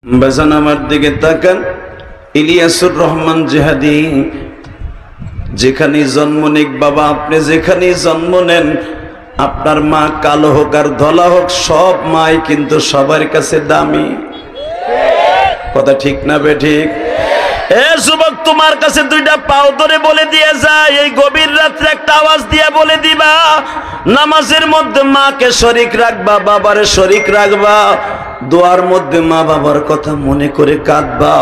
বাজান আমার দিকে তাকান। ইলিয়াসুর রহমান জিহাদি যেখানে জন্ম নিক বাবা, আপনি যেখানে জন্ম নেন, আপনার মা কালো হোক আর ধলা হোক, সব মাই কিন্তু সবার কাছে দামি। কথা ঠিক না বে ঠিক? এ যুবক, তোমার কাছে দুইটা পাও ধরে বলে দিয়ে যায়, এই গভীর রাত্রে একটা আওয়াজ দিয়ে বলে দিবা, নামাজের মধ্যে মাকে শরীক রাখবা, বাবারে শরীক রাখবা, দোয়ার মধ্যে মা বাবার কথা মনে করে কাঁদবা।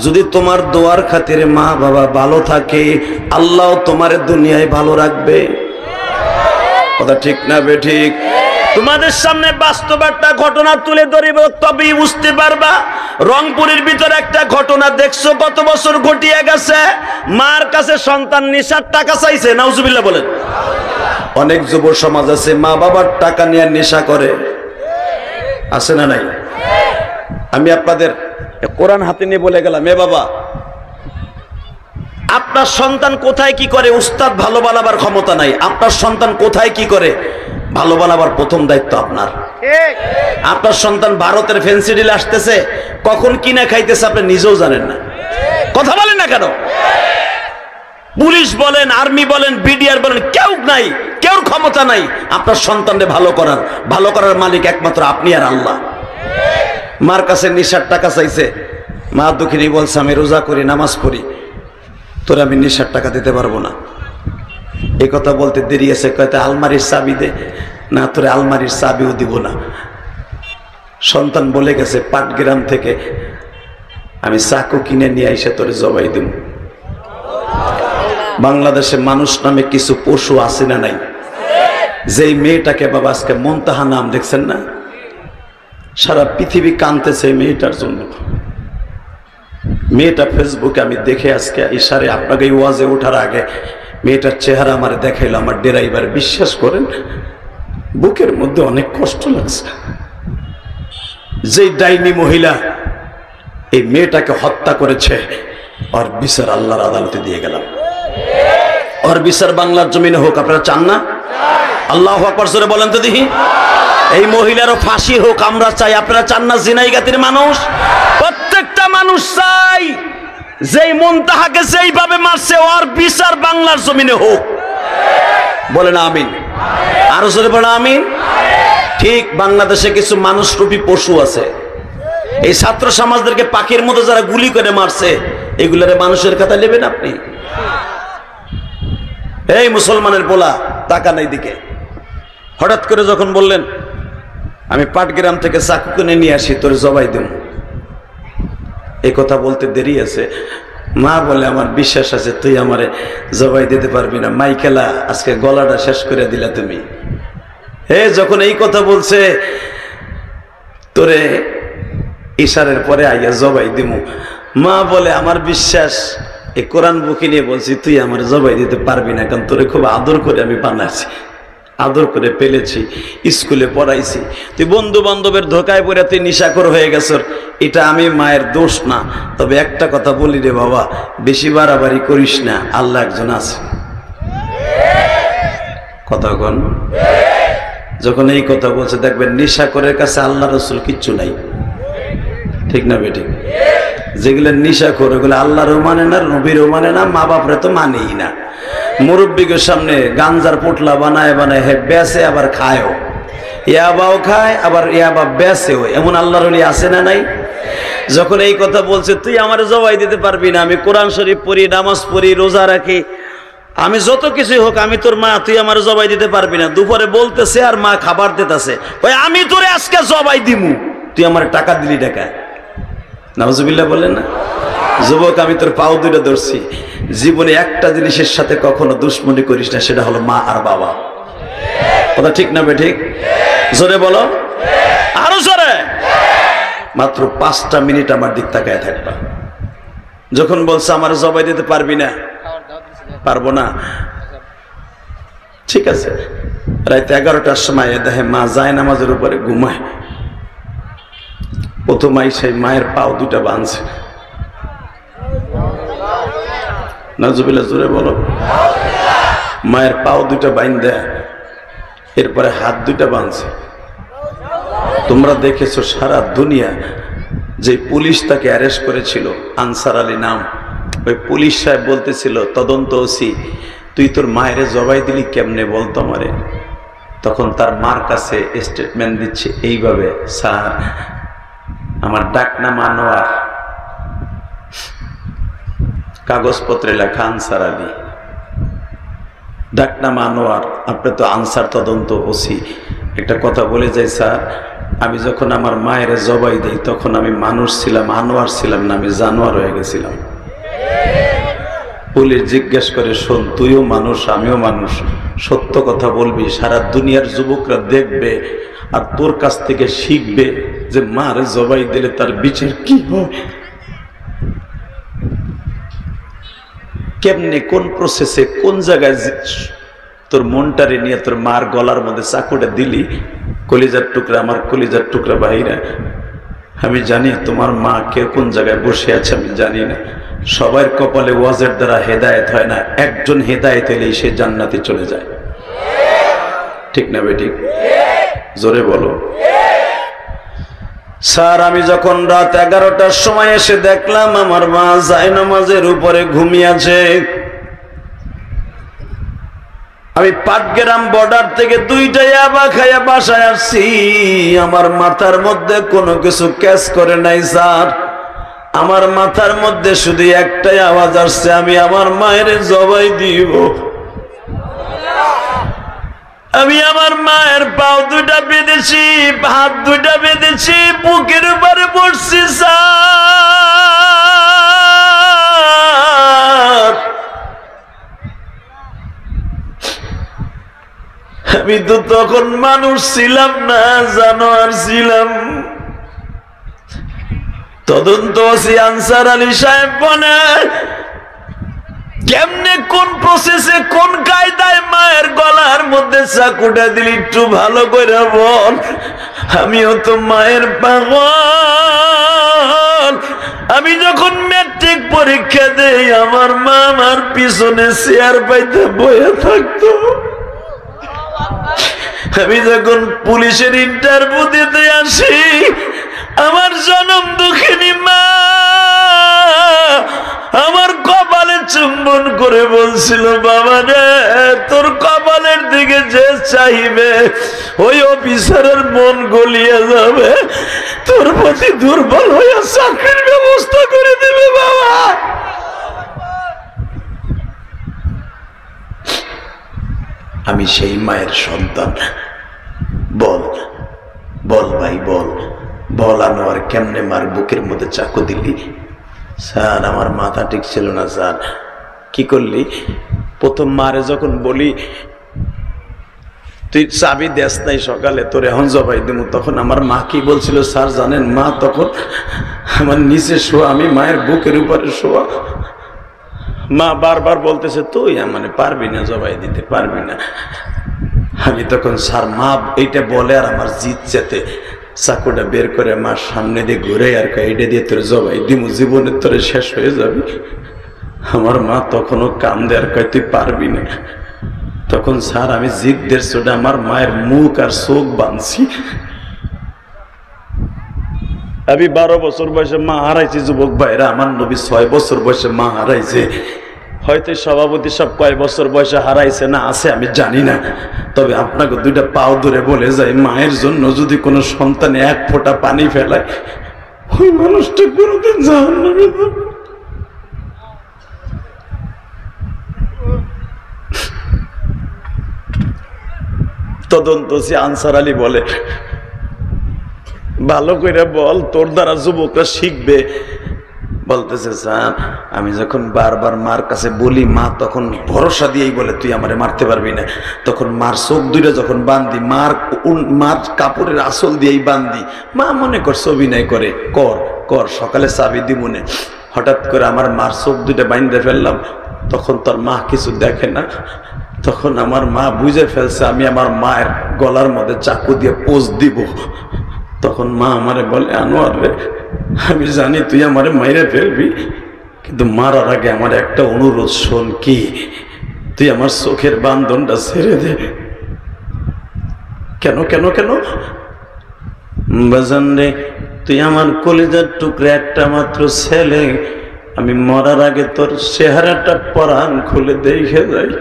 যদি তোমার দোয়ার খাতিরে মা বাবা ভালো থাকে, আল্লাহ তোমার দুনিয়ায় ভালো রাখবে। কথা ঠিক না বে ঠিক? তোমাদের সামনে বাস্তব একটা ঘটনা তুলে ধরিব, তবেই বুঝতে পারবা। রংপুরের ভিতরে একটা ঘটনা দেখছো, কত বছর ঘটিয়ে গেছে। মার কাছে সন্তান নেশার টাকা চাইছে, নাউজুবিল্লাহ বলেন। অনেক যুব সমাজ আছে মা বাবার টাকা নিয়ে নেশা করে, আছে না নাই? আমি আপনাদের কোরআন হাতে নিয়ে বলে গেলাম, এ বাবা, আপনার সন্তান কোথায় কি করে উস্তাদ ভালো বানাবার ক্ষমতা নাই। আপনার সন্তান কোথায় কি করে ভালো বানাবার প্রথম দায়িত্ব আপনার। আপনার সন্তান ভারতের ফ্যান্সি ডিল আসতেছে, কখন কিনা খাইতেছে আপনি নিজেও জানেন না। কথা বলেন না কেন? পুলিশ বলেন, আর্মি বলেন, বিডিআর বলেন, কেউ নাই, কেউ ক্ষমতা নাই আপনার সন্তানকে ভালো করার। ভালো করার মালিক একমাত্র আপনি আর আল্লাহ। মার কাছে নেশার টাকা চাইছে, মা দুঃখিনী বলছে, আমি রোজা করি, নামাজ পড়ি, তোর আমি নেশার টাকা দিতে পারবো না। এই কথা বলতে দেরি আছে, কয়টা আলমারির চাবি দে, না তোরে আলমারির চাবিও দিব না। সন্তান বলে গেছে, পাটগ্রাম থেকে আমি চাকু কিনে নিয়ে এসে তোরে জবাই দিব। বাংলাদেশে মানুষ নামে কিছু পশু আছে না নাই? যেই মেয়েটাকে বাবা আজকে মুনতাহা নাম দেখছেন না, সারা পৃথিবী কাঁদতেছে এই মেয়েটার জন্য। মেয়েটা ফেসবুকে আমি দেখে আজকে ইশারে আপনাকে এই ওয়াজে ওঠার আগে মেয়েটার চেহারা আমার দেখাইলো, আমার ড্রাইভার, বিশ্বাস করেন বুকের মধ্যে অনেক কষ্ট লাগছে। যে ডাইনি মহিলা এই মেয়েটাকে হত্যা করেছে, ওর বিচার আল্লাহর আদালতে দিয়ে গেলাম। ওর বিচার বাংলার জমিনে হোক, আপনারা চান না? আল্লাহু আকবার জোরে বলেন তো দেখি। এই মহিলারও ফাঁসি হোক আমরা চাই, আপনারা চান না? জিনাইগাতির মানুষ, প্রত্যেকটা মানুষ চাই যেই মুনতাহাকে যেইভাবে মারছে, ওর বিচার বাংলার জমিনে হোক। বলেন আমিন। আরো জোরে বলেন আমিন। ঠিক বাংলাদেশে কিছু মানুষরূপী পশু আছে, এই ছাত্র সমাজদেরকে পাখির মতো যারা গুলি করে মারছে, এগুলারে মানুষের কথা নেবেন আপনি? এই মুসলমানের পোলা, টাকা নাই দিকে হঠাৎ করে যখন বললেন আমি পাটগ্রাম থেকে চাকু কিনে নিয়ে আসি, তোর জবাই দেব, এই কথা বলতে দেরি আছে। মা বলে, আমার বিশ্বাস আছে তুই আমারে জবাই দিতে পারবি না, মাইকেলা আজকে গলাটা শেষ করে দিলা তুমি। যখন এই কথা বলছে, তোরে ইশারের পরে আইয়া জবাই দিমু, মা বলে, আমার বিশ্বাস, এই কোরআন বুকে নিয়ে বলছি তুই আমার জবাই দিতে পারবি না, কারণ তোরে খুব আদর করে আমি বানাচ্ছি, আদর করে পেলেছি, স্কুলে পড়াইছি, তুই বন্ধু বান্ধবের ধোকায় পড়ে তুই নিশাখোর হয়ে গেছ। এটা আমি মায়ের দোষ না, তবে একটা কথা বলি রে বাবা, বেশি বাড়াবাড়ি করিস না, আল্লাহ একজন আছে। কথা কন। যখন এই কথা বলছে দেখবেন নিশাখোরের কাছে আল্লাহ রসুল কিচ্ছু নাই, ঠিক না বেঠিক? যেগুলো নিশাখোর ওগুলো আল্লাহরও মানে না, নবীরও মানে না, মা বাপরে তো মানেই না। মুরব্বীকে সামনে গাঞ্জার পোটলা বানায় বানায় হে বেচে, আবার খায়ও, ইয়াবাও খায়, আবার ইয়াবা বেচেও। এমন আল্লাহর ওলি আছে না নাই? যখন এই কথা বলছে তুই আমার জবাই দিতে পারবি না, আমি কোরআন শরীফ পড়ি, নামাজ পড়ি, রোজা রাখি, আমি যত কিছুই হোক, আমি তোর মা, তুই আমার জবাই দিতে পারবি না। দুপুরে বলতেছে আর মা খাবার দিতেছে, ওই আমি তোরে আজকে জবাই দিমু, তুই আমার টাকা দিলি, টাকা। নাউজুবিল্লাহ বলেন না? যুবক, আমি তোর পাও দুটো ধরছি, জীবনে একটা জিনিসের সাথে কখনো দুশ্মনী করিস না, সেটা হলো মা আর বাবা। কথা ঠিক না বে ঠিক? জোরে বলো, আরো জোরে। মাত্র 5টা মিনিট আমার দিক তাকায় থাকবা। যখন বলছে আমার জবাই দিতে পারবি না, পারবো না, ঠিক আছে, রাত 11টার সময় দেখে মা যায় নামাজের উপরে ঘুমায়। প্রথম সেই মায়ের পাও দুটা বাঁধছে, নাউজুবিল্লাহ জোরে বলো। মায়ের পাও দুটা বাইন দেয়, এরপরে হাত দুটা বাঁধছে। তোমরা দেখেছো সারা দুনিয়া যে পুলিশ তাকে অ্যারেস্ট করেছিল, আনসার আলী নাম, ওই পুলিশ সাহেব বলতেছিল তদন্ত ওসি, তুই তোর মায়ের জবাই দিলি কেমনে বলতো আমারে। তখন তার মার কাছে স্টেটমেন্ট দিচ্ছে এইভাবে, স্যার আমার ডাক নাম আনোয়ার, কাগজপত্রে লেখা আনসার আলী, ডাক নাম আনোয়ার, আপনি তো আনসার তদন্ত ওসি। একটা কথা বলে যাই স্যার, আমি যখন আমার মায়ের জবাই দিই তখন আমি মানুষ ছিলাম, আনোয়ার ছিলাম না, আমি জানোয়ার হয়ে গেছিলাম। পুলিশ জিজ্ঞেস করে, শোন তুইও মানুষ আমিও মানুষ, সত্য কথা বলবি, সারা দুনিয়ার যুবকরা দেখবে আর তোর কাছ থেকে শিখবে যে মার জবাই দিলে তার বিচার কি হয়, কেমনে, কোন প্রসেসে, কোন জায়গায় তোর মনটারে নিয়ে তোর মার গলার মধ্যে চাকুটা দিলি। কলিজার টুকরা, আমার কলিজার টুকরা ভাইরা, আমি জানি তোমার মা কে কোন জায়গায় বসে আছে আমি জানি না। সবার কপালে ওয়াজের দ্বারা হেদায়েত হয় না, একজন হেদায়েত হলেই সে জান্নাতে চলে যায়। ঠিক না বেটি? জোরে বলো। স্যার আমি যখন রাত 11টার সময় এসে দেখলাম আমার মা জায়নামাজের উপরে ঘুমিয়ে আছে। আমি পাটগ্রাম বর্ডার থেকে 2টা ইয়াবা খাইয়া বাসায় আসছি, আমার মাথার মধ্যে কোনো কিছু ক্যাচ করে নাই স্যার। আমার মাথার মধ্যে শুধু একটাই আওয়াজ আসছে, আমি আমার মায়ের জবাই দিব। আমি আমার মায়ের পাও 2টা বেঁধেছি, হাত 2টা বেঁধেছি, বুকের উপরে বসছি স্যার। আমি তো তখন মানুষ ছিলাম না, জানোয়ার ছিলাম। তদন্ত ওসি আনসার আলী সাহেব বলে, কেমনে কোন প্রসেসে কোন কায়দায় মায়ের গলার মধ্যে চাকুটা দিলি একটু ভালো করে বল। আমিও তো মায়ের পাগল। আমি যখন ম্যাট্রিক পরীক্ষা দেই আমার মা আমার পিছনে চেয়ার পাইতে বয়ে থাকতো। আমি যখন পুলিশের ইন্টারভিউ দিতে আসি আমার জনম দুঃখিনী মা আমার কপালে চুম্বন করে বলছিল, বাবা রে তোর কপালের দিকে যে চাইবে ওই অফিসারের মন গলিয়ে যাবে, তোর প্রতি দুর্বল হয়ে চাকরির ব্যবস্থা করে দেবে বাবা। আমি সেই মায়ের সন্তান। বল বল ভাই বল, বল আনোয়ার কেমনে মার বুকের মধ্যে চাকু দিলি? স্যার আমার মাথা ঠিক ছিল না স্যার। কি করলি? প্রথম মারে যখন বলি তুই চাবি দেস নাই সকালে, তোর এখন জবাই দিব, তখন আমার মা কি বলছিল স্যার জানেন? মা তখন আমার নিচে শোয়া, আমি মায়ের বুকের উপরে শোয়া। মা বারবার বলতেছে তুই মানে পারবি না, জবাই দিতে পারবি না। আমি তখন স্যার মা এইটা বলে আর আমার জিত যেতে চাকুটা বের করে মার সামনে দিয়ে ঘুরে আর এইটা দিয়ে তোর জবাই দিমু, জীবনের তোরে শেষ হয়ে যাবে। আমার মা তখনও কান্দে আর কয় তুই পারবি না। তখন স্যার আমি জিদ্দের চোটে আমার মায়ের মুখ আর চোখ বাঁধছি। আমি 12 বছর বয়সে মা হারাইছি যুবক ভাইরা, আমার নবী 6 বছর বয়সে মা হারাইছে। হয়তো সভাপতি সব কয় বছর বয়সে হারাইছে না আছে আমি জানি না, তবে আপনাকে 2টা পাও ধরে বলে যায় মায়ের জন্য যদি কোনো সন্তানে 1 ফোঁটা পানি ফেলায় ওই মানুষটা কোনোদিন জাহান্নামে যাবে। তদন্ত আনসার আলী বলে ভালো করে বল, তোর দ্বারা যুবকরা শিখবে। বলতেছে স্যার আমি যখন বারবার মার কাছে বলি মা তখন ভরসা দিয়েই বলে তুই আমারে মারতে পারবি না। তখন মার চোখ 2টা যখন বান্ধি, মার কাপড়ের আসল দিয়েই বান্ধি, মা মনে করছে অভিনয় করে, কর কর সকালে চাবি দি মনে। হঠাৎ করে আমার মার চোখ 2টা বাঁধতে ফেললাম, তখন তোর মা কিছু দেখে না। তখন আমার মা বুঝে ফেলছে আমি আমার মায়ের গলার মধ্যে চাকু দিয়ে পোজ দিব। তখন মা আমারে বলে আনোয়ার রে আমি জানি তুই আমারে মাইরে ফেলবি, কিন্তু মারার আগে আমার একটা অনুরোধ শোন। কি? তুই আমার চোখের বান্ধনটা ছেড়ে দে। কেন কেন কেন? বাজান রে তুই আমার কলিজার টুকরা একটা মাত্র ছেলে, আমি মরার আগে তোর চেহারাটা পরাণ খুলে দেখে যাই।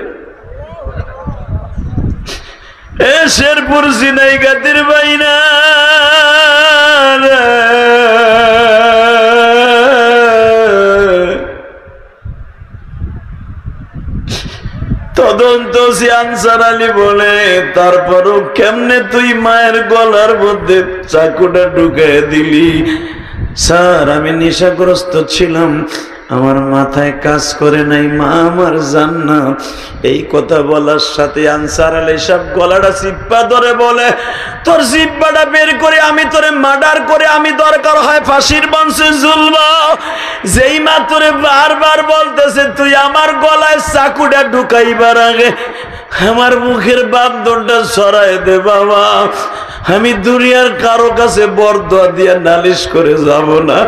এ শেরপুর সিনাই গাতির বাইনা তদন্ত আনসার আলী বলে, তারপরও কেমনে তুই মায়ের গলার মধ্যে চাকুটা ঢুকিয়ে দিলি? স্যার আমি নেশাগ্রস্ত ছিলাম, আমার মাথায় কাজ করে নাই, মা আমার জান্নাত। এই কথা বলার সাথে আনসার আলী সাহেব গলাটা চিপ্পা ধরে বলে, তোর জিব্বাটা বের করে আমি তোরে মার্ডার করে আমি দরকার হয় ফাঁসির মঞ্চে ঝুলবো। যেই মা তোরে বারবার বলতেছে তুই আমার গলায় চাকুটা ঢুকাইবার আগে আমার মুখের বান্ধনটা সরাই দে বাবা, আমি দুনিয়ার কারো কাছে বরদোয়া দিয়ে নালিশ করে যাব না,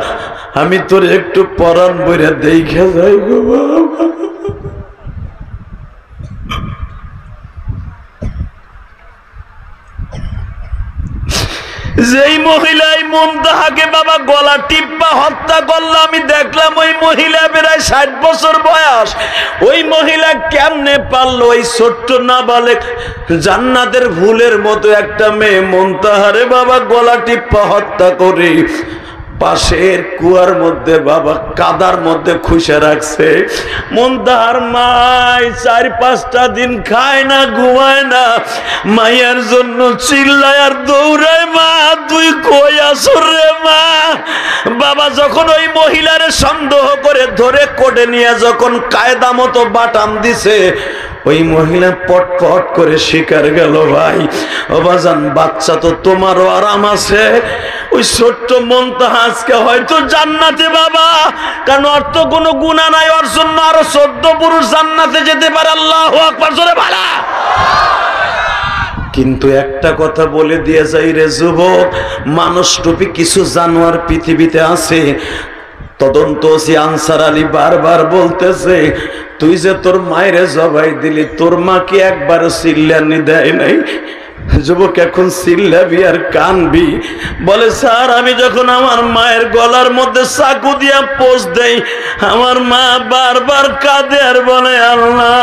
আমি তোর একটু পরাণ বইরা দেখে যাই গো বাবা। যেই মহিলাই মুমতাহাকে বাবা গলা টিপ্পা হত্যা করলো, আমি দেখলাম ওই মহিলা প্রায় 60 বছর বয়স। ওই মহিলা কেমনে পারলো ওই ছোট্ট নাবালেক জান্নাতের ফুলের মতো একটা মেয়ে মুমতাহারে বাবা গলা টিপ্পা হত্যা করে পাশের কুয়ার মধ্যে বাবা কাদার মধ্যে খুশে রাখছে। মুমতাহার মাই 4-5টা দিন খায় না, ঘুমায় না, মায়ের জন্য চিল্লায় আর দৌড়ায়, মা তুই কই আসর রে মা। বাবা যখন ওই মহিলারে সন্দেহ করে ধরে কোটে নিয়ে যখন কায়দা মতো বাটাম দিছে, ওই মহিলা পটপট করে শিকার গেল। ভাই ও বাজান, বাচ্চা তো তোমারও আরাম আছে, ওই ছোট্ট মুমতাহা আজকে হয়তো জান্নাতে বাবা, কারণ ওর তো কোনো গুনাহ নাই, ওর জন্য আরো 14 পুরুষ জান্নাতে যেতে পারে। আল্লাহু আকবার, জোরে বলা। কিন্তু একটা কথা বলে দিয়ে যাই রে যুবক, মানুষ রূপী কিছু জানোয়ার পৃথিবীতে আছে। তদন্ত আনসার আলী বারবার বলতেছে, তুই যে তোর মায়ের জবাই দিলি, তোর মা কি একবার চিল্লানি দেয় নাই? যুবক এখন চিল্লাবি আর কানবি? বলে স্যার আমি যখন আমার মায়ের গলার মধ্যে চাকু দিয়া পোষ দেই, আমার মা বারবার কাঁদে আর বলে আল্লাহ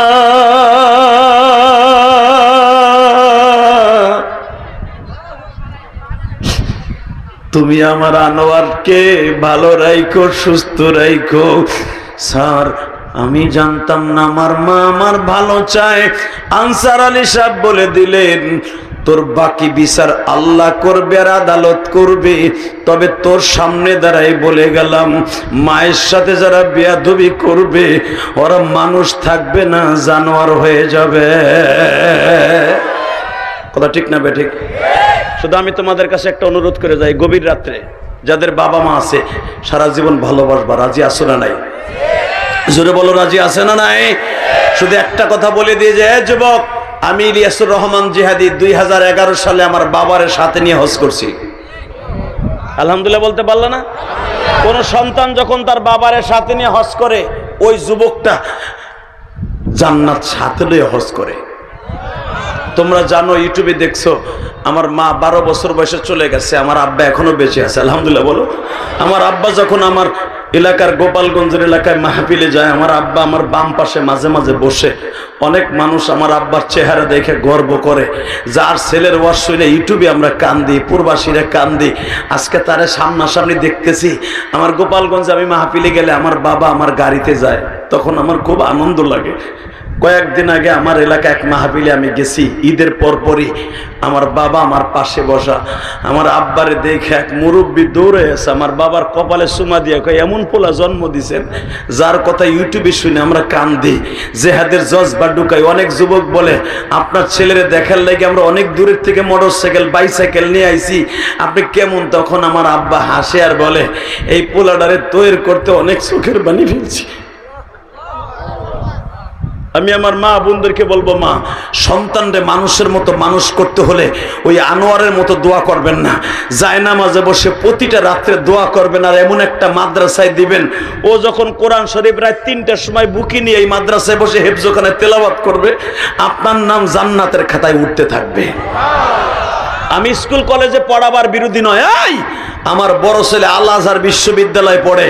তুমি আমার আনোয়ারকে ভালো রাখো, সুস্থ রাখো। স্যার আমি জানতাম না আমার মা আমার ভালো চায়। আনসার আলী সাহেব বলে দিলেন, তোর বাকি বিচার আল্লাহ করবে আর আদালত করবে, তবে তোর সামনে দাঁড়াই বলে গেলাম, মায়ের সাথে যারা বেয়াদবি করবে ওরা মানুষ থাকবে না, জানোয়ার হয়ে যাবে। কথা ঠিক না বেঠিক? শুধু আমি তোমাদের কাছে একটা অনুরোধ করে যাই, গভীর রাত্রে যাদের বাবা মা আছে সারা জীবন ভালোবাসবা, রাজি আছো না নাই? জোরে বলো, রাজি আছে না নাই? শুধু একটা কথা বলে দিয়ে যে, যুবক আমি ইলিয়াসুর রহমান জিহাদি 2011 সালে আমার বাবার সাথে নিয়ে হজ করছি। আলহামদুলিল্লাহ বলতে পারল না? কোন সন্তান যখন তার বাবার সাথে নিয়ে হজ করে, ওই যুবকটা জান্নাত সাথে নিয়ে হজ করে। তোমরা জানো, ইউটিউবে দেখছো, আমার মা 12 বছর বয়সে চলে গেছে, আমার আব্বা এখনো বেঁচে আছে। আলহামদুলিল্লাহ বলো। আমার আব্বা যখন আমার এলাকার গোপালগঞ্জের এলাকায় মাহফিলে যায়, আমার আব্বা আমার বাম পাশে মাঝে মাঝে বসে। অনেক মানুষ আমার আব্বার চেহারা দেখে গর্ব করে, যার ছেলের ওয়াজ শুনে ইউটিউবে আমরা কান্দি, পূর্বাসীরা কান্দি। আজকে তারে সামনাসামনি দেখতেছি। আমার গোপালগঞ্জে আমি মাহফিলে গেলে আমার বাবা আমার গাড়িতে যায়, তখন আমার খুব আনন্দ লাগে। কয়েকদিন আগে আমার এলাকায় এক মাহফিলে আমি গেছি, ঈদের পরপরই আমার বাবা আমার পাশে বসা। আমার আব্বারে দেখে এক মুরব্বী দৌড়ে এসে আমার বাবার কপালে চুমা দিয়ে কয়, এমন পোলা জন্ম দিছেন যার কথা ইউটিউবে শুনে আমরা কান্দি, জেহাদের জজবা ঢুকাই। অনেক যুবক বলে, আপনার ছেলেরে দেখার লাগে আমরা অনেক দূরের থেকে মোটরসাইকেল বাইসাইকেল নিয়ে আইছি, আপনি কেমন? তখন আমার আব্বা হাসে আর বলে, এই পোলাডারে তৈরি করতে অনেক চোখের বানি ফেলছি। আমি আমার মা বোনদেরকে বলবো, মা সন্তানরে মানুষের মতো মানুষ করতে হলে ওই আনোয়ারের মতো দোয়া করবেন না, জায়নামাজে বসে প্রতিটা রাত্রে দোয়া করবেন, আর এমন একটা মাদ্রাসায় দিবেন, ও যখন কোরআন শরীফ রাত 3টার সময় বুকি নিয়ে এই মাদ্রাসায় বসে হেফজখানে তেলাওয়াত করবে, আপনার নাম জান্নাতের খাতায় উঠতে থাকবে। আমি স্কুল কলেজে পড়াবার বিরোধী নয়, এই আমার বড় ছেলে আল আজহার বিশ্ববিদ্যালয়ে পড়ে,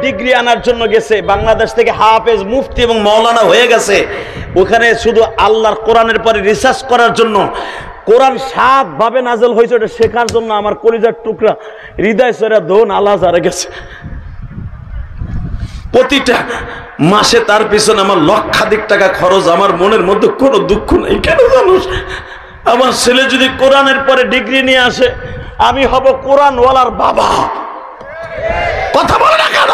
ডিগ্রি আনার জন্য গেছে, বাংলাদেশ থেকে হাফেজ মুফতি এবং মাওলানা হয়ে গেছে। ওখানে শুধু আল্লাহর কোরআনের পরে রিসার্চ করার জন্য, কোরআন 7 ভাবে নাজেল হয়েছে ওটা শেখার জন্য আমার কলিজার টুকরা হৃদয় সেরা ধন আল আজহারে গেছে। প্রতিটা মাসে তার পিছনে আমার লক্ষাধিক টাকা খরচ। আমার মনের মধ্যে কোনো দুঃখ নেই। কেন জানোস? আমার ছেলে যদি কোরআনের পরে ডিগ্রি নিয়ে আসে, আমি হব কোরআনওয়ালার বাবা। কথা বলে না কেন?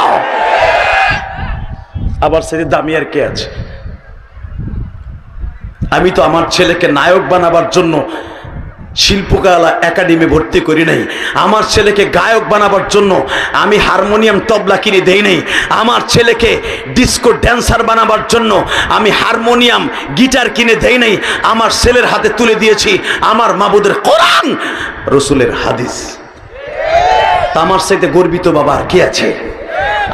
আবার ছেলে দামি আর কে আছে? আমি তো আমার ছেলেকে নায়ক বানাবার জন্য শিল্পকলা একাডেমি ভর্তি করি নাই। আমার ছেলেকে গায়ক বানাবার জন্য আমি হারমোনিয়াম তবলা কিনে দেই নাই। আমার ছেলেকে ডিস্কো ড্যান্সার বানাবার জন্য আমি হারমোনিয়াম গিটার কিনে দেই নাই। আমার ছেলের হাতে তুলে দিয়েছি আমার মাবুদের কোরআন, রসুলের হাদিস। আমার সাথে গর্বিত বাবা আর কি আছে?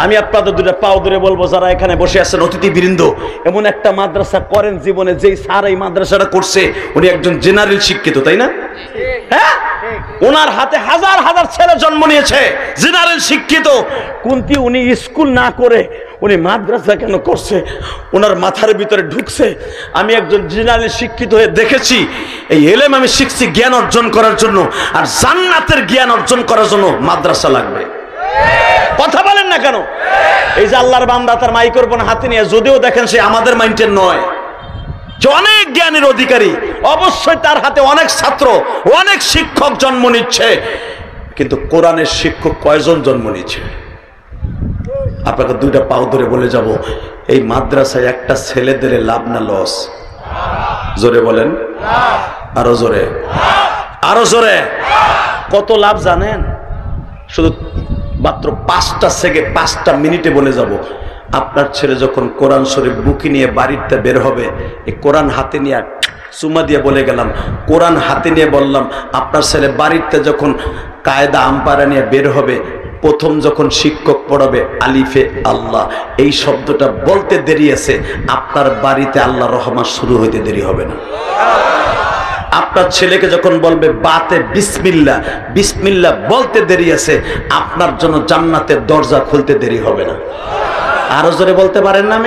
আমি আপনাদের দুটা পাও ধরে বলবো, যারা এখানে বসে আছেন অতিথিবৃন্দ, এমন একটা মাদ্রাসা করেন জীবনে, যেই স্যার এই মাদ্রাসাটা করছে উনি একজন জেনারেল শিক্ষিত, তাই না? হ্যাঁ, ওনার হাতে হাজার হাজার ছেলে জন্ম নিয়েছে, জেনারেল শিক্ষিত, কিন্তু উনি স্কুল না করে উনি মাদ্রাসা কেন করছে? ওনার মাথার ভিতরে ঢুকছে, আমি একজন জেনারেল শিক্ষিত হয়ে দেখেছি এই এলেম আমি শিখছি জ্ঞান অর্জন করার জন্য, আর জান্নাতের জ্ঞান অর্জন করার জন্য মাদ্রাসা লাগবে। কথা বলেন না কেন? এই যে আল্লাহর বান্দা তার মাইক্রোফোন হাতে নিয়ে, যদিও দেখেন সে আমাদের মাইন্ডের নয়, যে অনেক জ্ঞানের অধিকারী, অবশ্যই তার হাতে অনেক ছাত্র, অনেক শিক্ষক জন্ম নিচ্ছে, কিন্তু কোরআনের শিক্ষক কয়জন জন্ম নিচ্ছে? আপনাকে দুইটা পাও ধরে বলে যাব, এই মাদ্রাসায় একটা ছেলে দিলে লাভ না লস? জোরে বলেন, আরো জোরে, আরো জোরে। কত লাভ জানেন? শুধু মাত্র 5 মিনিটে বলে যাব। আপনার ছেলে যখন কোরআন শরীফ বুকে নিয়ে বাড়িতে বের হবে, এই কোরআন হাতে নিয়ে চুমা দিয়ে বলে গেলাম, কোরআন হাতে নিয়ে বললাম, আপনার ছেলে বাড়িতে যখন কায়দা আম্পারা নিয়ে বের হবে, প্রথম যখন শিক্ষক পড়াবে আলিফে আল্লাহ, এই শব্দটা বলতে দেরি আছে, আপনার বাড়িতে আল্লাহ রহমান শুরু হইতে দেরি হবে না। আপনার ছেলেকে যখন বলবে বাতে বিসমিল্লাহ, বিসমিল্লাহ বলতে দেরি আছে, আপনার জন্য জান্নাতের দরজা খুলতে দেরি হবে না। আরো জোরে বলতে পারেন না?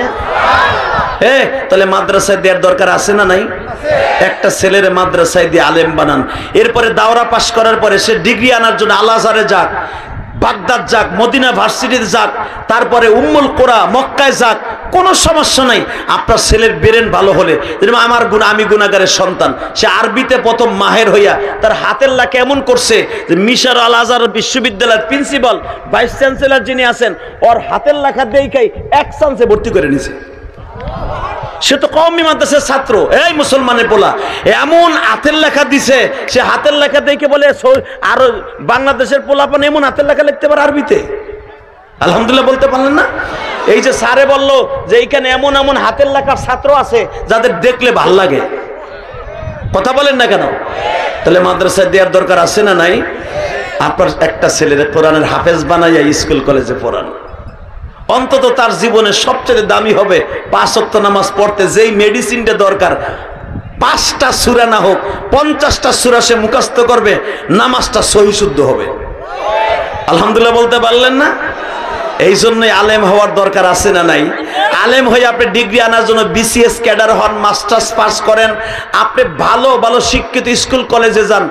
তাহলে মাদ্রাসায় দেওয়ার দরকার আছে না নাই? একটা ছেলের মাদ্রাসায় দিয়ে আলেম বানান, এরপরে দাওরা পাশ করার পরে সে ডিগ্রি আনার জন্য আল আজহারে যাক, বাগদাদ যাক, মদিনা ভার্সিটিতে যাক, তারপরে উম্মুল কোরা মক্কায় যাক, কোনো সমস্যা নাই। আপনার ছেলের ব্রেন ভালো হলে, যেরকম আমার আমি গুনাহগারের সন্তান, সে আরবিতে প্রথম মাহের হইয়া তার হাতের লেখা এমন করছে যে মিশর আল আজহার বিশ্ববিদ্যালয়ের প্রিন্সিপাল ভাইস চ্যান্সেলর যিনি আছেন, ওর হাতের লেখা দেখাই এক চান্সে ভর্তি করে নিছে। সে তো কওমি মাদ্রাসার ছাত্র, এই মুসলমানের পোলা, এমন হাতের লেখা দিছে, সে হাতের লেখা দেখে বলে আর বাংলাদেশের পোলাপন এমন হাতের লেখা লিখতে পারে আরবিতে। আলহামদুলিল্লাহ বলতে পারলেন না? এই যে স্যারে বললো যে এইখানে এমন এমন হাতের লেখার ছাত্র আছে যাদের দেখলে ভাল লাগে। কথা বলেন না কেন? তাহলে মাদ্রাসায় দেওয়ার দরকার আছে না নাই? আপনার একটা ছেলের কোরআনের হাফেজ বানাইয়া স্কুল কলেজে পড়ান, অন্তত তার জীবনে সবচেয়ে দামি হবে 5 ওয়াক্ত নামাজ পড়তে যেই মেডিসিনটা দরকার, 5টা সূরা না হোক 50টা সূরা সে মুখস্থ করবে, নামাজটা সহি শুদ্ধ হবে। আলহামদুলিল্লাহ বলতে পারলেন না? এই জন্যই আলেম হওয়ার দরকার আছে না নাই? আলেম হয়ে আপনি ডিগ্রি আনার জন্য বিসিএস ক্যাডার হন, মাস্টার্স পাস করেন, আপনি ভালো ভালো শিক্ষিত স্কুল কলেজে যান,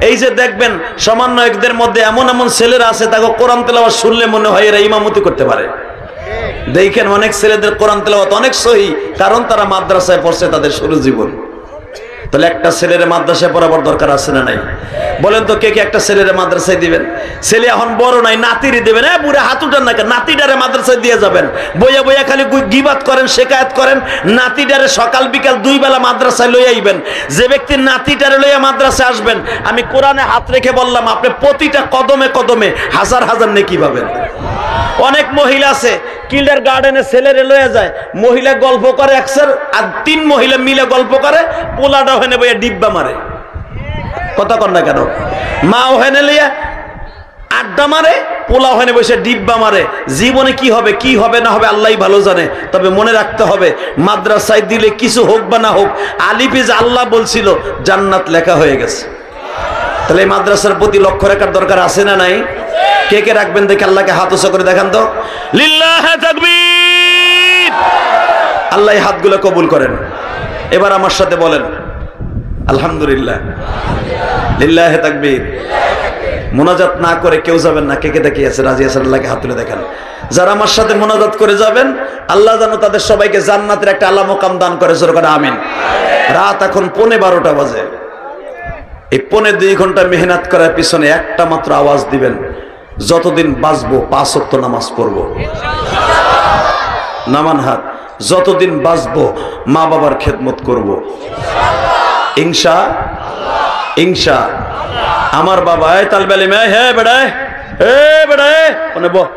এই যে দেখবেন সমন্বয়কদের মধ্যে এমন এমন ছেলেরা আছে, তাকে কোরআন তেলাওয়াত শুনলে মনে হয় এরা ইমামতি করতে পারে। দেখেন অনেক ছেলেদের কোরআন তেলাওয়াত অনেক সহি, কারণ তারা মাদ্রাসায় পড়ছে তাদের শুরু জীবন। তাহলে একটা ছেলের মাদ্রাসায় পড়াবার দরকার আছে না নাই? বলেন তো কে কে একটা ছেলের মাদ্রাসায় দিবেন? ছেলে এখন বড় নাই, নাতিরই দেবেন। বুড়া হাত উঠান না, নাতিটারে মাদ্রাসায় দিয়ে যাবেন। বইয়া বইয়া খালি গিবাত করেন, শেকায়াত করেন, নাতিটারে সকাল বিকাল 2 বেলা মাদ্রাসায় লইয়া আইবেন। যে ব্যক্তি নাতিটারে লইয়া মাদ্রাসায় আসবেন, আমি কোরআনে হাত রেখে বললাম, আপনি প্রতিটা কদমে কদমে হাজার হাজার নেকি পাবেন। অনেক মহিলা আছে কিন্ডার গার্ডেনে ছেলেরে লয়ে যায়, মহিলা গল্প করে একসার, আর 3 মহিলা মিলে গল্প করে, পোলাটা ওখানে বইয়া ডিব্বা মারে। কথা কর না কেন? মা ওখানে লইয়া আড্ডা মারে, পোলা ওখানে বসে ডিব্বা মারে। জীবনে কি হবে কি হবে না হবে আল্লাহই ভালো জানে। তবে মনে রাখতে হবে, মাদ্রাসায় দিলে কিছু হোক বা না হোক, আলিফে যে আল্লাহ বলছিল জান্নাত লেখা হয়ে গেছে। তাহলে এই মাদ্রাসার প্রতি লক্ষ্য রাখার দরকার আছে না নাই? কে কে রাখবেন দেখে আল্লাহকে হাত উঁচু করে দেখান তো। লিল্লাহে তাকবীর। আল্লাহ এই হাতগুলো কবুল করেন। এবার আমার সাথে বলেন আলহামদুলিল্লাহ। লিল্লাহে তাকবীর। মোনাজাত না করে কেউ যাবেন না। কে কে তাকিয়ে আছে রাজি আছেন? আল্লাহকে হাত তুলে দেখান। যারা আমার সাথে মোনাজাত করে যাবেন আল্লাহ যেন তাদের সবাইকে জান্নাতের একটা আলা মুকাম দান করে। জোরে করে আমিন। রাত এখন 12:15 বাজে। এই 2.5 ঘন্টা মেহনত করার পিছনে একটা মাত্র আওয়াজ দিবেন, যতদিন বাঁচবো 5 ওয়াক্ত নামাজ পড়বো। নামান হাত। যতদিন বাঁচবো মা বাবার খেদমত করব ইনশাআল্লাহ। ইনশা আমার বাবা এই তালবেলি মে হে বেড়ায় ওনে বহ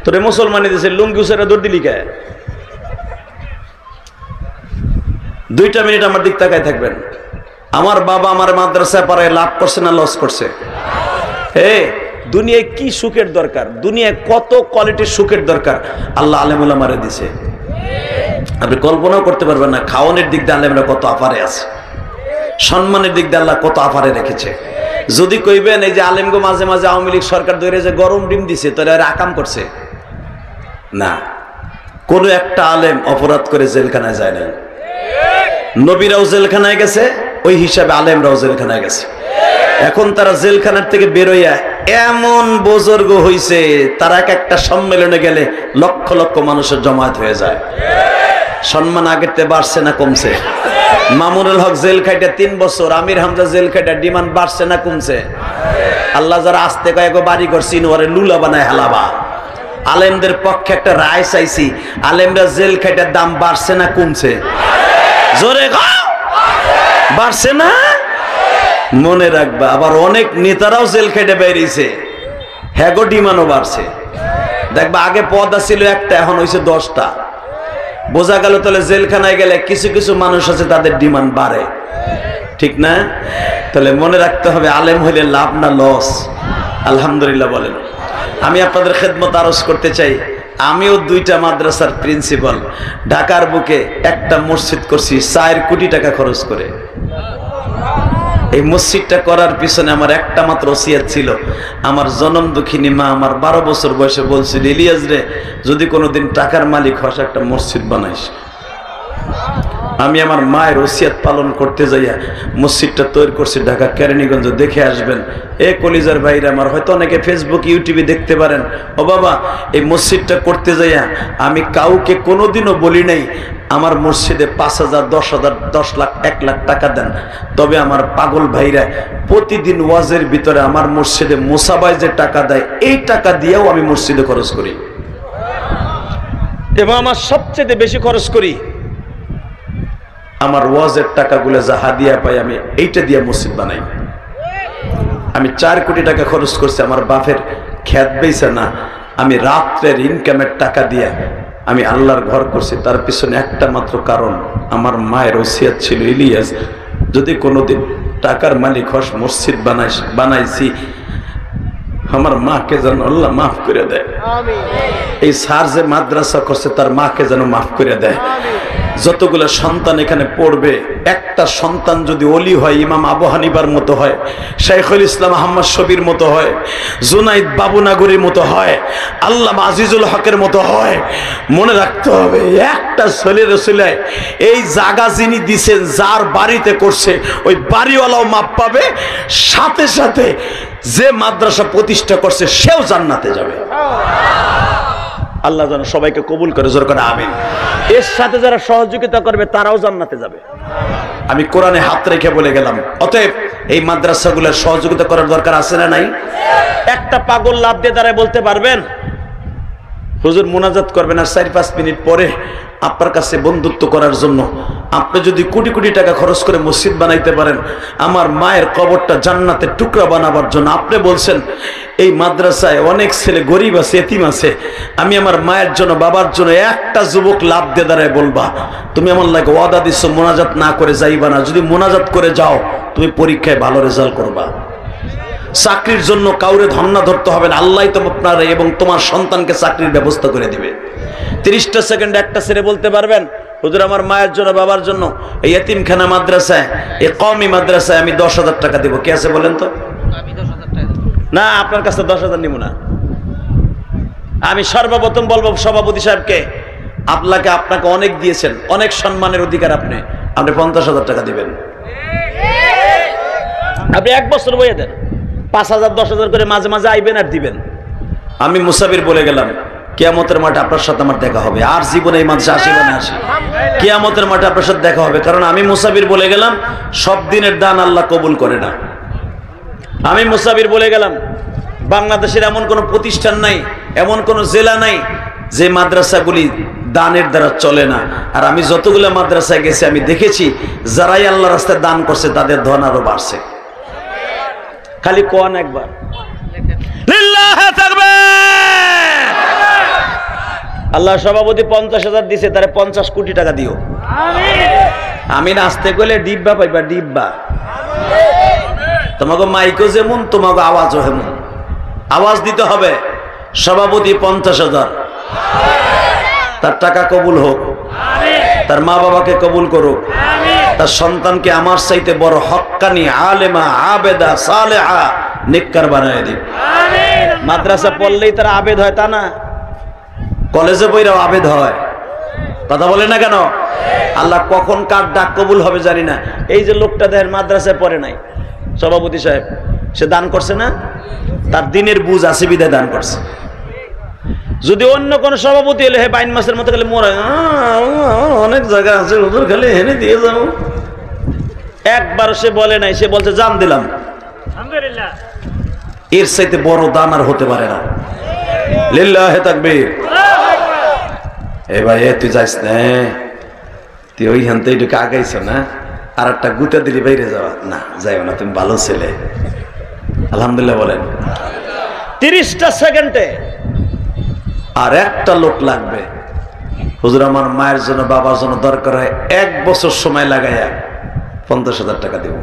তোরে মুসলমানি দিছে লুঙ্গি উসেরা দৌড় দিলি কে? 2টা মিনিট আমার দিক তাকায় থাকবেন। আমার বাবা আমার মাদ্রাসায় পড়ায় লাভ করছে না লস করছে? দুনিয়ায় কি সুখের দরকার, দুনিয়ায় কত কোয়ালিটির সুখের দরকার আল্লাহ আলেম উলামারে দিছে। আপনি কল্পনাও করতে পারবেন না। খাওয়ানোর দিক দিয়ে আলেমরা কত আফারে আছে, সম্মানের দিক দিয়ে আল্লাহ কত আফারে রেখেছে। যদি কইবেন এই যে আলেমগো মাঝে মাঝে আওয়ামী লীগ সরকার ধরে যে গরম ডিম দিছে তাহলে আর আকাম করছে না। কোন একটা আলেম অপরাধ করে জেলখানায় যায় নাই। নবীরাও জেলখানায় গেছে, ওই হিসাবে আলেমরাও জেলখানায় গেছে। এখন তারা জেলখানার থেকে বেরোইয়া এমন বুজুর্গ হইছে, তারা একটা সম্মেলনে গেলে লক্ষ লক্ষ মানুষের জমায়েত হয়ে যায়। সম্মান আগের থেকে বাড়ছে না কমছে? মামুনুল হক জেল খাইটা 3 বছর, আমির হামজা জেল খাইটা ডিমান্ড বাড়ছে না কমছে? আল্লাহ যারা আসতে কয়েক বাড়ি করছি ওরে লুলা বানায় হালাবা। আলেমদের পক্ষে একটা রায় চাইছি, আলেমরা জেল খাইটার দাম বাড়ছে না কমছে? জোরে বাড়ছে না? মনে রাখবা। আবার অনেক নেতারাও জেল খেটে বেরিয়েছে, হ্যাগো ডিমান্ডও বাড়ছে। দেখবা আগে পদ ছিল একটা, এখন হয়েছে 10টা। বোঝা গেল তাহলে জেলখানায় গেলে কিছু কিছু মানুষ আছে তাদের ডিমান্ড বাড়ে, ঠিক না? তাহলে মনে রাখতে হবে আলেম হইলে লাভ না লস? আলহামদুলিল্লাহ বলেন। আমি আপনাদের খেদমত আরজ করতে চাই, আমিও 2টা মাদ্রাসার প্রিন্সিপাল। ঢাকার বুকে একটা মসজিদ করছি 4 কোটি টাকা খরচ করে। এই মসজিদটা করার পিছনে আমার একটা মাত্র ওসিয়ত ছিল। আমার জনম দুঃখিনী মা আমার 12 বছর বয়সে বলছিল, ইলিয়াস রে যদি কোনোদিন টাকার মালিক হস একটা মসজিদ বানাইস। আমি আমার মায়ের ওসিয়ত পালন করতে যাইয়া মসজিদটা তৈরি করছি ঢাকা কেরানীগঞ্জ। দেখে আসবেন এ কলিজার ভাইরা আমার, হয়তো অনেকে ফেসবুক ইউটিউবে দেখতে পারেন। ও বাবা, এই মসজিদটা করতে যাইয়া আমি কাউকে কোনোদিনও বলি নাই আমার মসজিদে 5,000, 10,000, 10 লাখ, 1 লাখ টাকা দেন। তবে আমার পাগল ভাইরা প্রতিদিন ওয়াজের ভিতরে আমার মসজিদে মোসাবাই যে টাকা দেয়, এই টাকা দিয়েও আমি মসজিদে খরচ করি। এবং আমার সবচেয়ে বেশি খরচ করি আমার ওয়াজের টাকাগুলো যা হাদিয়া পাই আমি এইটা দিয়ে মসজিদ বানাই। আমি 4 কোটি টাকা খরচ করছি আমার বাপের খেত বেচা না, আমি রাত্রের ইনকামের টাকা দিয়ে আমি আল্লাহর ঘর করছি। তার পিছনে একটা মাত্র কারণ, আমার মায়ের ওসিয়ত ছিল, ইলিয়াস যদি কোনোদিন টাকার মালিক হস মসজিদ বানাইছি আমার মাকে যেন আল্লাহ মাফ করে দেয়। এই স্যার যে মাদ্রাসা করছে তার মাকে যেন মাফ করে দেয়। যতগুলো সন্তান এখানে পড়বে, একটা সন্তান যদি ওলি হয়, ইমাম আবু হানিফার মতো হয়, শাইখুল ইসলাম আহমদ শবীর মতো হয়, জুনাইদ বাবুনাগরীর মতো হয়, আল্লামা আজিজুল হকের মতো হয়, মনে রাখতে হবে একটা ছেলের ছেলে এই জায়গা যিনি দিছেন, যার বাড়িতে করছে ওই বাড়িওয়ালাও মাপ পাবে, সাথে সাথে যে মাদ্রাসা প্রতিষ্ঠা করছে সেও জান্নাতে যাবে। আল্লাহ যেন সবাইকে কবুল করে, জোর করে আমিন। এর সাথে যারা সহযোগিতা করবে তারাও জান্নাতে যাবে। আমি কোরআনে হাত রেখে বলে গেলাম, অতএব এই মাদ্রাসাগুলোর সহযোগিতা করার দরকার আছে না নাই? একটা পাগল লাভ দিয়ে দাঁড়ায় বলতে পারবেন হুজুর মোনাজাত করবেন, আর 4-5 মিনিট পরে আপনার কাছে বন্ধুত্ব করার জন্য আপনি যদি কোটি কোটি টাকা খরচ করে মসজিদ বানাইতে পারেন, আমার মায়ের কবরটা জান্নাতের টুকরা বানাবার জন্য, আপনি বলছেন এই মাদ্রাসায় অনেক ছেলে গরিব আছে, এতিম আছে, আমি আমার মায়ের জন্য, বাবার জন্য একটা যুবক লাভ দিয়ে দাঁড়ায় বলবা তুমি আমার লাগে ওয়াদা দিচ্ছ মোনাজাত না করে যাইবা না, যদি মোনাজাত করে যাও তুমি পরীক্ষায় ভালো রেজাল্ট করবা। চাকরির জন্য কাউরে ধন্না ধরতে হবে না, আল্লাহ তো আপনার এবং তোমার সন্তানকে চাকরির ব্যবস্থা করে দিবে। 30টা সেকেন্ড একটা ছেড়ে বলতে পারবেন হুজুর আমার মায়ের জন্য বাবার জন্য এই এতিমখানা মাদ্রাসায় এই কওমি মাদ্রাসায় আমি 10,000 টাকা দেব। কে আছে বলেন তো? আমি 10,000 টাকা দেব না, আপনার কাছে 10,000 নিব না। আমি সর্বপ্রথম বলবো সভাপতি সাহেবকে, আপনাকে অনেক দিয়েছেন, অনেক সম্মানের অধিকার, আপনি 50,000 টাকা দিবেন। আপনি 1 বছর বইয়ে দেন, 5,000 10,000 করে মাঝে মাঝে আইবেন আর দিবেন। আমি মুসাবির বলে গেলাম, কিয়ামতের মাঠে আপনার সাথে আমার দেখা হবে। আর জীবনে এই মাদ্রাসা আসি বা না আসি, কিয়ামতের মাঠে আপনার সাথে দেখা হবে। কারণ আমি মুসাবির বলে গেলাম, সব দিনের দান আল্লাহ কবুল করে না। আমি মুসাবির বলে গেলাম, বাংলাদেশের এমন কোনো প্রতিষ্ঠান নাই, এমন কোনো জেলা নাই যে মাদ্রাসাগুলি দানের দ্বারা চলে না। আর আমি যতগুলো মাদ্রাসায় গেছি আমি দেখেছি, যারাই আল্লাহ রাস্তায় দান করছে তাদের ধন আরো বাড়ছে। খালি কোন একবার লিল্লাহি তাকবীর। আল্লাহ সভাপতি 50,000 দিছে, তারে 50 কোটি টাকা দিও। আমি নাচতে গেলে ডিব্বা পাইবা, ডিব্বা। তোমাকে মাইকও যেমন, তোমাকে আওয়াজও হেমন। আওয়াজ দিতে হবে। সভাপতি 50,000, তার টাকা কবুল হোক, তার মা বাবাকে কবুল করুক, তার সন্তানকে আমার চাইতে বড় হক্কানি, আলেমা, আবেদা, সালেহা, নেককার বানায় দিক। মাদ্রাসা পড়লেই তারা আবেদ হয় তা না, কলেজে বইরাও আবেদ হয়। কথা বলে না কেন? আল্লাহ কখন কার ডাক কবুল হবে জানি না। এই যে লোকটা দেখেন মাদ্রাসায় পড়ে নাই, সভাপতি সাহেব, সে দান করছে না, তার দিনের বুঝ আছে বিদায় দান করছে। যদি অন্য কোন সভাপতি এলে হে 22 মাসের মতো গেলে মোরা অনেক জায়গা আছে হুজুর, খালি হেনে দিয়ে যাও, একবার সে বলে নাই, সে বলছে জান দিলাম। আলহামদুলিল্লাহ, এর চাইতে বড় দান আর হতে পারে না। লিল্লাহি তাকবীর। এ ভাই, তুই যাইস না, তুই ওইখান থেকে একটু আগাইছ না, আর একটা গুতা দিলি বাইরে যাওয়া না, যাইও না, তুমি ভালো ছেলে। আলহামদুলিল্লাহ বলেন। 30টা সেকেন্ডে আর একটা লোক লাগবে। হুজুর আমার মায়ের জন্য বাবার জন্য দরকার হয় 1 বছর সময় লাগাইয়া 50,000 টাকা দেব।